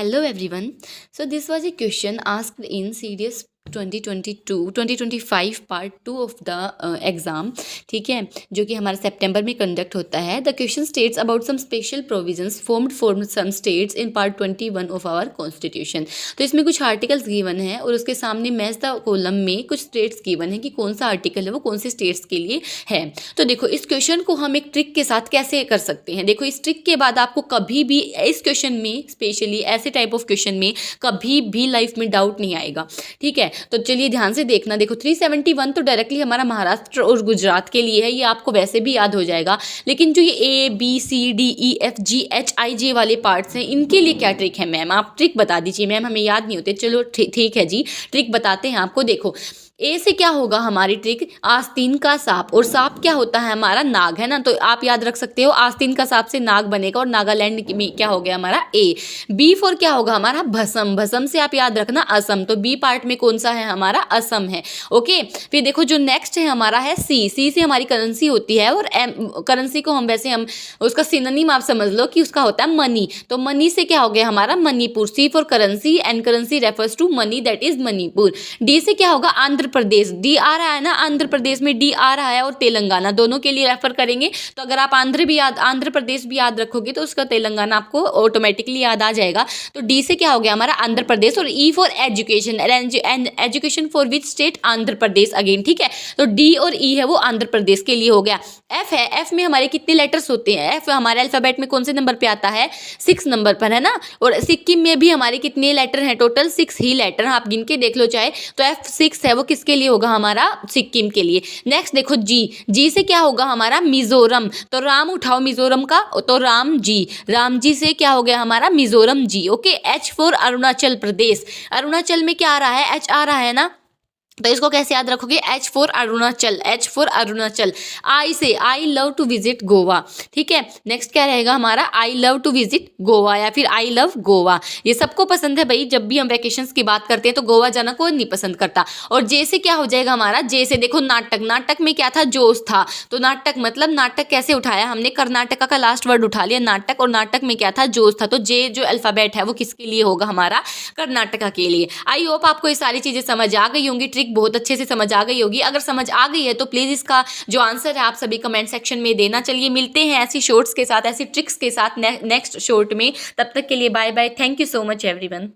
Hello everyone. So this was a question asked in CDS 2022-2025 part 2 of the exam, ठीक है, जो कि हमारा सितंबर में कंडक्ट होता है. The question states about some special provisions formed for some states in part 21 of our constitution. तो इसमें कुछ आर्टिकल्स गिवन है और उसके सामने मैच द कॉलम में कुछ स्टेट्स गिवन है कि कौन सा आर्टिकल है वो कौन से स्टेट्स के लिए है. तो देखो इस क्वेश्चन को हम एक ट्रिक के साथ कैसे कर सकते हैं. देखो इस ट्रिक के बाद आपको कभी भी इस क्वेश्चन में, स्पेशली ऐसे टाइप ऑफ क्वेश्चन में कभी भी लाइफ में डाउट नहीं आएगा, ठीक है. तो चलिए ध्यान से देखना. देखो 371 तो डायरेक्टली हमारा महाराष्ट्र और गुजरात के लिए है, ये आपको वैसे भी याद हो जाएगा. लेकिन जो ये ABCDEFGHIJ वाले पार्ट्स हैं इनके लिए क्या ट्रिक है मैम, आप ट्रिक बता दीजिए. मैम हमें याद नहीं होते. चलो ठीक है जी, ट्रिक बताते हैं आपको. देखो ए से क्या होगा हमारी ट्रिक, आस्तीन का सांप. और सांप क्या होता है हमारा, नाग है ना. तो आप याद रख सकते हो आस्तीन का सांप से नाग बनेगा और नागालैंड में क्या हो गया हमारा ए. बी फॉर क्या होगा हमारा, भसम. भसम से आप याद रखना असम. तो बी पार्ट में कौन सा है हमारा, असम है. ओके, फिर देखो जो नेक्स्ट है हमारा है सी. सी से हमारी करेंसी होती है और करेंसी को हम उसका सिनोनिम आप समझ लो कि उसका होता है मनी. तो मनी से क्या हो गया हमारा, Manipur. C for currency and currency refers to money, that is Manipur. D से क्या होगा, आंध्र प्रदेश. डी आ रहा है ना, आंध्र प्रदेश में डी आ रहा है और तेलंगाना दोनों के लिए रेफर करेंगे. तो अगर आप आंध्र प्रदेश भी याद रखोगे तो उसका तेलंगाना आपको ऑटोमेटिकली याद आ जाएगा. तो डी से क्या हो गया हमारा, आंध्र प्रदेश. और E for education, education for which state, Andhra Pradesh again, ठीक है. तो डी और ई है वो आंध्र प्रदेश के लिए हो गया. एफ है, एफ में हमारे कितने लेटर्स होते हैं, एफ हमारे अल्फाबेट में कौन से नंबर पे आता है, 6 नंबर पर है ना. और सिक्किम में भी हमारे कितने लेटर हैं, टोटल 6 ही लेटर, आप गिन के देख लो चाहे. तो F6 है वो किसके लिए होगा हमारा, सिक्किम के लिए. नेक्स्ट देखो जी. जी से क्या होगा हमारा, मिजोरम. तो राम उठाओ मिजोरम का, तो राम जी. राम जी से क्या हो गया हमारा, मिजोरम जी. Okay. H for Arunachal Pradesh. Arunachal में क्या आ रहा है, एच आ रहा है ना. तो इसको कैसे याद रखोगे, H for Arunachal. H for Arunachal. I से I love to visit Goa, ठीक है. नेक्स्ट क्या रहेगा हमारा, I love to visit Goa या फिर आई लव गोवा. ये सबको पसंद है भाई, जब भी हम वैकेशंस की बात करते हैं तो गोवा जाना कोई नहीं पसंद करता. और जे से क्या हो जाएगा हमारा, जे से देखो नाटक. नाटक में क्या था, जोश था. तो नाटक मतलब नाटक कैसे उठाया हमने, कर्नाटका का लास्ट वर्ड उठा लिया नाटक, और नाटक में क्या था, जोश था. तो जे जो अल्फाबेट है वो किसके लिए होगा हमारा, कर्नाटका के लिए. आई होप आपको ये सारी चीजें समझ आ गई होंगी, ट्रिक बहुत अच्छे से समझ आ गई होगी. अगर समझ आ गई है तो प्लीज इसका जो आंसर है आप सभी कमेंट सेक्शन में देना. चलिए मिलते हैं ऐसी शॉर्ट्स के साथ, ऐसी ट्रिक्स के साथ नेक्स्ट शॉर्ट में. तब तक के लिए bye bye. Thank you so much everyone.